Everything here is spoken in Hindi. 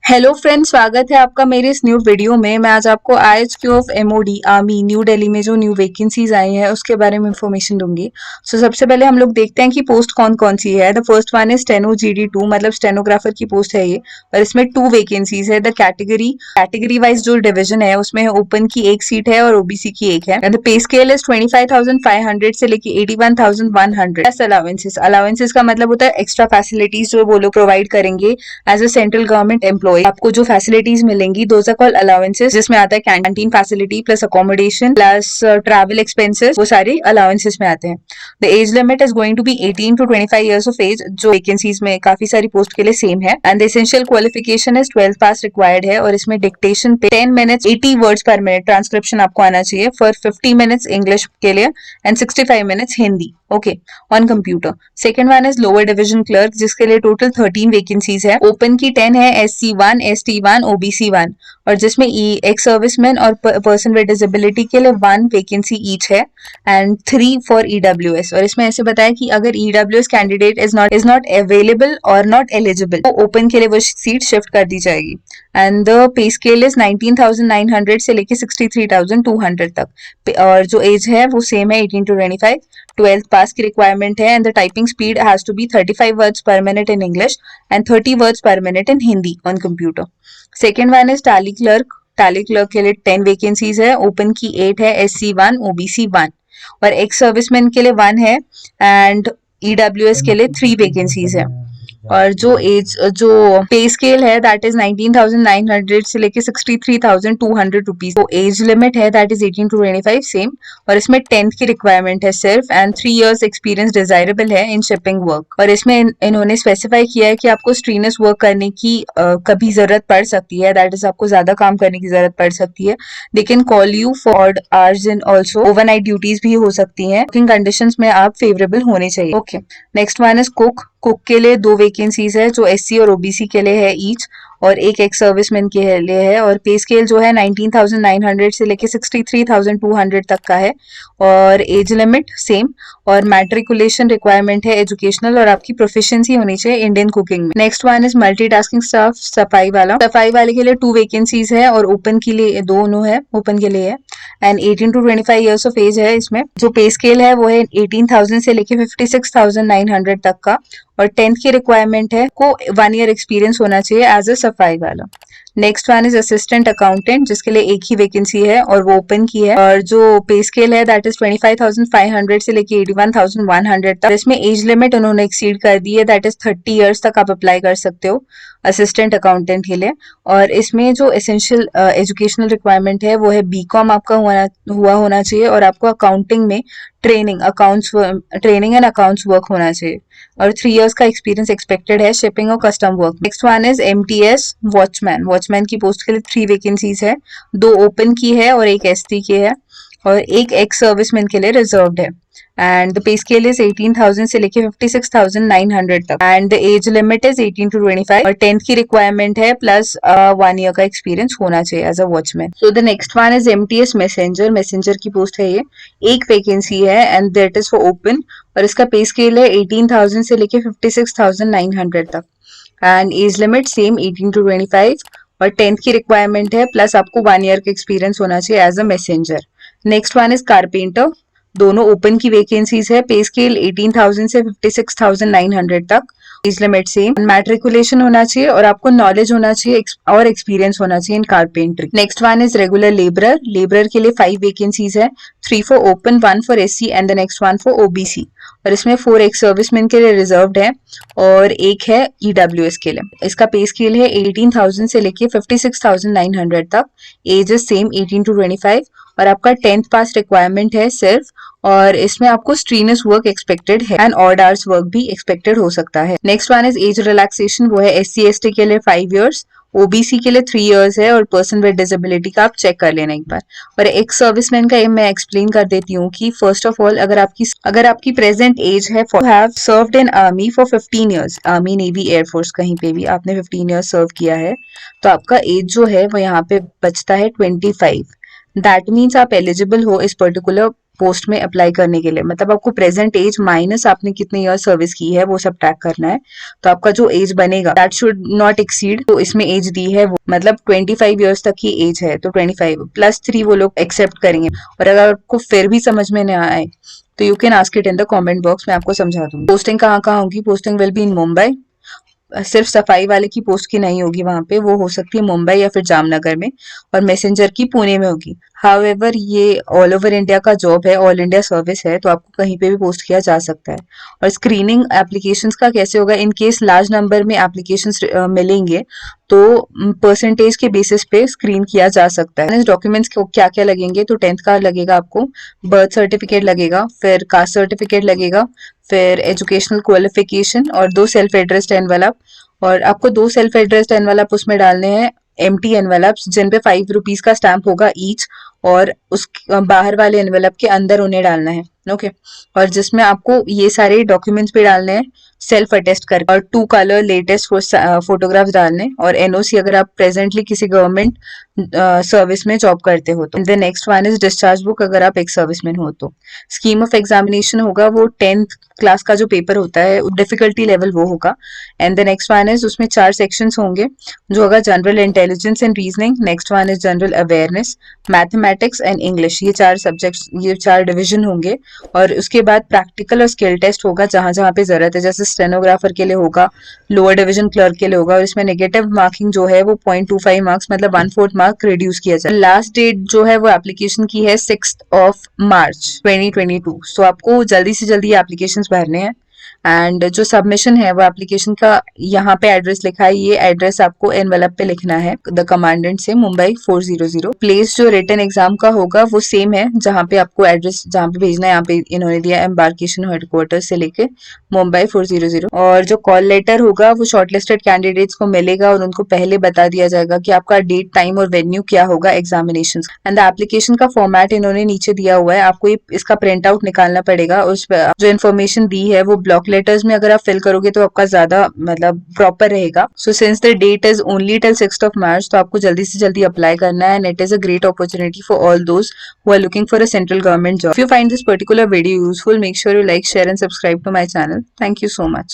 हेलो फ्रेंड्स, स्वागत है आपका मेरे इस न्यू वीडियो में। मैं आज आपको IHQ of MOD army new Delhi में जो न्यू वैकेंसीज आई हैं उसके बारे में इंफॉर्मेशन दूंगी। सबसे पहले हम लोग देखते हैं कि पोस्ट कौन कौन सी है। The first one is steno GD2, मतलब स्टेनोग्राफर की पोस्ट है ये, और इसमें 2 वैकेंसीज है। द कैटेगरी वाइज जो डिवीजन है उसमें ओपन की 1 सीट है और ओबीसी की 1 है। द पे स्केल इज 25,500 से लेके 81,100। अलाउंसेस का मतलब होता है एक्स्ट्रा फैसिलिटीज जो वो लोग प्रोवाइड करेंगे as a central government employ. आपको जो फैसिलिटीज मिलेंगी दोज आर कॉल्ड अलाउंसेस, जिसमें आता है canteen facility plus accommodation plus travel expenses, वो सारे अलाउंसेस में आते हैं। The age limit is going to be 18 to 25 years of age, जो वैकेंसीज में काफी सारी पोस्ट के लिए सेम है। And the essential qualification is 12th pass required है, और इसमें डिक्टेशन पे 10 minutes 80 words per minute transcription आपको आना चाहिए फॉर 50 मिनट्स इंग्लिश के लिए and 65 minutes Hindi on computer. Second one is lower division clerk, जिसके लिए टोटल 13 वैकेंसीज है। ओपन की 10 है, SC1, ST1, OBC1, और जिसमें एक्स सर्विसमैन और पर्सन विद डिसेबिलिटी के लिए 1 वैकेंसी ईच है एंड 3 फॉर EWS। और इसमें ऐसे बताया कि अगर EWS candidate is not available और नॉट एलिजिबल तो ओपन के लिए वो सीट शिफ्ट कर दी जाएगी। And the pay scale is 19,900 से लेके 63,200 तक, और जो एज है वो सेम है 18 to 25। 12th पास की रिक्वायरमेंट है and the typing speed has to be 35 words per minute in English and 30 words per minute in Hindi on computer. Second one is Tally clerk. Tally clerk के लिए 10 वैकेंसीज है। ओपन की 8 है, SC1, OBC1, और एक्स सर्विसमैन के लिए 1 है एंड EWS के लिए 3 वैकेंसीज है। और जो पे स्केल है दैट इज 19,900 से लेके 63,200 रुपीज। तो एज लिमिट है दैट इज 18 to 25 सेम, और इसमें 10th की रिक्वायरमेंट है सिर्फ एंड 3 years एक्सपीरियंस डिजायरेबल है इन शिपिंग वर्क। और इसमें इन्होंने स्पेसिफाई किया है कि आपको स्ट्रीनस वर्क करने की कभी जरूरत पड़ सकती है, दैट इज आपको ज्यादा काम करने की जरूरत पड़ सकती है। They can call you for hours in also, overnight duties भी हो सकती हैं। वर्किंग कंडीशंस में आप फेवरेबल होने चाहिए। नेक्स्ट वन इज कुक के लिए 2 वैकेंसीज है, जो SC और OBC के लिए है ईच, और एक एक्स सर्विसमैन के लिए है। और पे स्केल जो है 19,900 से लेके 63,200 तक का है, और एज लिमिट सेम, और मैट्रिकुलेशन रिक्वायरमेंट है एजुकेशनल, और आपकी प्रोफिशिएंसी होनी चाहिए इंडियन कुकिंग में। Next one is multitasking staff, सफाई वाले के लिए 2 वैकेंसीज है, और ओपन के लिए दोनों है, ओपन के लिए है and 18 to 25 years of age है। इसमें जो पे स्केल है वो है 18,000 से लेके 56,900 तक का, और 10th की रिक्वायरमेंट है को 1 year एक्सपीरियंस होना चाहिए एज अ सफाई वाला। Next one is assistant accountant, जिसके लिए 1 ही वैकेंसी है और वो ओपन की है, और जो पे स्केल है दैट इज 25,500 से लेके 81,100 तक। इसमें एज लिमिट उन्होंने एक्सीड कर दी है, दैट इज 30 years तक आप अप्लाई कर सकते हो असिस्टेंट अकाउंटेंट के लिए। और इसमें जो एसेंशियल एजुकेशनल रिक्वायरमेंट है वो है BCom आपका हुआ होना चाहिए, और आपको अकाउंटिंग में ट्रेनिंग एंड अकाउंट्स वर्क होना चाहिए, और 3 years का एक्सपीरियंस एक्सपेक्टेड है शिपिंग और custom work. Next one is MTS watchman की पोस्ट के लिए 3 वैकेंसीज है, 2 ओपन की है और एक ST की है, और एक एक्स सर्विसमैन के लिए रिजर्व्ड है। And the pay scale is 18,000 से लेके 56,900 तक, and the age limit is 18 to 25, और 10th की रिक्वायरमेंट है प्लस 1 year का एक्सपीरियंस होना चाहिए as a watchman. So the next one is MTS messenger की पोस्ट है ये, 1 वैकेंसी है and that is for open, और इसका पे स्केल है 18,000 से लेके 56,900 तक, and age limit same 18 to 25, और 10th की रिक्वायरमेंट है प्लस आपको 1 year का एक्सपीरियंस होना चाहिए as a messenger. Next one is carpenter, दोनों ओपन की वैकेंसीज है। पे स्केल 18,000 से 56,900 तक, एज लिमिट सेम, मैट्रिकुलेशन होना चाहिए और आपको नॉलेज होना चाहिए और एक्सपीरियंस होना चाहिए in carpentry. Next one is regular labourer के लिए 5 वैकेंसीज है, 3 for open, 1 for SC and the next 1 for OBC, और इसमें 4 एक्स सर्विसमैन के लिए रिजर्व्ड है और 1 है EWS के लिए। इसका पे स्केल है 18,000 से लेके 56,900 तक, एज इज सेम 18 to 25, और आपका 10th पास रिक्वायरमेंट है सिर्फ, और इसमें आपको स्ट्रीनस वर्क एक्सपेक्टेड है एंड ऑड आवर्स वर्क भी एक्सपेक्टेड हो सकता है। Next one is age relaxation, वो है SC ST के लिए 5 years, OBC के लिए 3 years है, और पर्सन विद डिसेबिलिटी का आप चेक कर लेना एक बार। और एक्स सर्विसमैन का मैं एक्सप्लेन कर देती हूँ कि फर्स्ट ऑफ ऑल अगर आपकी प्रेजेंट एज है have served in army for 15 years, army navy air force कहीं पे भी आपने 15 years सर्व किया है, तो आपका एज जो है वो यहाँ पे बचता है 25। दैट मीन्स आप एलिजिबल हो इस पर्टिकुलर पोस्ट में अप्लाई करने के लिए। मतलब आपको प्रेजेंट एज माइनस आपने कितने ईयर सर्विस की है वो सब ट्रैक करना है। तो आपका जो एज बनेगा दैट शुड नॉट एक्सीड, तो इसमें एज दी है वो मतलब 25 ईयर्स तक की एज है, तो 25+3 वो लोग एक्सेप्ट करेंगे। और अगर आपको फिर भी समझ में ना आए तो you can ask it in the comment box, मैं आपको समझा दूंगी। पोस्टिंग कहाँ कहाँ होगी? Posting will be in Mumbai. सिर्फ सफाई वाले की पोस्ट की नहीं होगी वहां पे, वो हो सकती है मुंबई या फिर जामनगर में, और मैसेंजर की पुणे में होगी। हाउएवर ये ऑल ओवर इंडिया का जॉब है, ऑल इंडिया सर्विस है, तो आपको कहीं पे भी पोस्ट किया जा सकता है। और स्क्रीनिंग एप्लीकेशंस का कैसे होगा? इन केस लार्ज नंबर में एप्लीकेशंस मिलेंगे तो परसेंटेज के बेसिस पे स्क्रीन किया जा सकता है। इस डॉक्यूमेंट्स को क्या क्या लगेंगे? तो 10th का लगेगा आपको, बर्थ सर्टिफिकेट लगेगा, फिर कास्ट सर्टिफिकेट लगेगा, फिर एजुकेशनल क्वालिफिकेशन और 2 सेल्फ एड्रेस्ड एनवलप। और आपको 2 सेल्फ एड्रेस्ड एनवलप उसमें डालने हैं एम्प्टी एनवलप्स जिन पे 5 रुपीज का स्टैंप होगा ईच, और उस बाहर वाले एनवलप के अंदर उन्हें डालना है। ओके, और जिसमें आपको ये सारे डॉक्यूमेंट्स भी डालने हैं सेल्फ अटेस्ट कर, और 2 कलर लेटेस्ट फोटोग्राफ्स डालने, और एनओसी अगर आप प्रेजेंटली किसी गवर्नमेंट सर्विस में जॉब करते हो तो। The next one is discharge book अगर आप एक सर्विसमैन हो तो। स्कीम ऑफ एग्जामिनेशन होगा वो 10th क्लास का जो पेपर होता है डिफिकल्टी लेवल वो होगा। And the next one is उसमें 4 सेक्शंस होंगे जो होगा general intelligence and reasoning, next one is general awareness, mathematics and English, ये 4 सब्जेक्ट्स, ये 4 डिवीजन होंगे। और उसके बाद प्रैक्टिकल और स्किल टेस्ट होगा जहां जहां पे जरूरत है, जैसे स्टेनोग्राफर के लिए होगा, लोअर डिवीजन क्लर्क के लिए होगा, और इसमें नेगेटिव मार्किंग जो है वो 0.25 मार्क्स मतलब 1/4 मार्क रिड्यूस किया जाए। लास्ट डेट जो है वो एप्लीकेशन की है 6 मार्च 2022। सो आपको जल्दी से जल्दी एप्लीकेशन भरने हैं। एंड जो सबमिशन है वो एप्लीकेशन का यहाँ पे एड्रेस लिखा है, ये एड्रेस आपको एनवेलप पे लिखना है, द कमांडेंट से मुंबई 400। प्लेस जो रिटन एग्जाम का होगा वो सेम है, जहाँ पे आपको एड्रेस जहाँ पे भेजना है यहाँ पे इन्होंने दिया एम्बार्केशन हेडक्वार्टर से लेके मुंबई 400। और जो कॉल लेटर होगा वो शॉर्टलिस्टेड कैंडिडेट्स को मिलेगा और उनको पहले बता दिया जाएगा कि आपका डेट, टाइम और वेन्यू क्या होगा एग्जामिनेशन। एंड द एप्लीकेशन का फॉर्मेट इन्होंने नीचे दिया हुआ है, आपको इसका प्रिंट आउट निकालना पड़ेगा। उस जो इन्फॉर्मेशन दी है वो ब्लॉक लेटर्स में अगर आप फिल करोगे तो आपका ज्यादा मतलब प्रॉपर रहेगा। So since the date is only till 6 March, तो आपको जल्दी से जल्दी अप्लाई करना है। And it is a great opportunity for all those who are looking for a central government job. If you find this particular video useful, make sure you like, share and subscribe to my channel. Thank you so much.